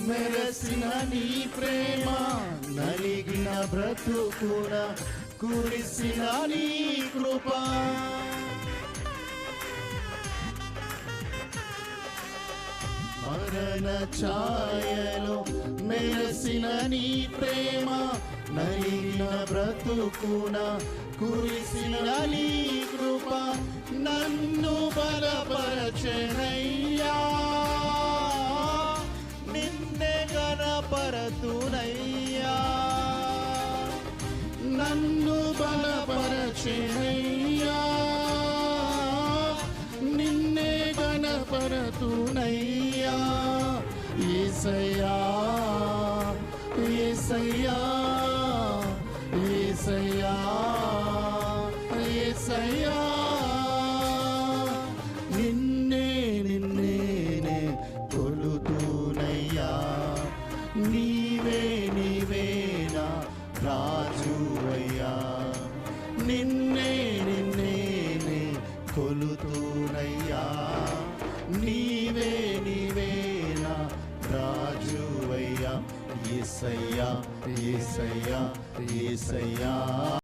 మెరసిన నీ ప్రేమ నలిగిన బ్రతుకున కురిసిన నీ కృప మరణ ఛాయలో మెరసిన నీ ప్రేమ నలిగిన బ్రతుకున కురిసిన నీ కృప నన్ను బలపరచెనయ్యా నిన్నే గణపరతునయ్యా నన్ను బలపరచెనయ్యా నిన్నే గణపరతునయ్యా యేసయ్యా యేసయ్యా యేసయ్యా యేసయ్యా నిన్నే నిన్నే కొలుతునయ్యా నీవే నీవేనా రాజువయ్యా నిన్నే నిన్నే కొలుతునయ్యా నీవే నీవేనా రాజువయ్యా యేసయ్యా యేసయ్యా యేసయ్యా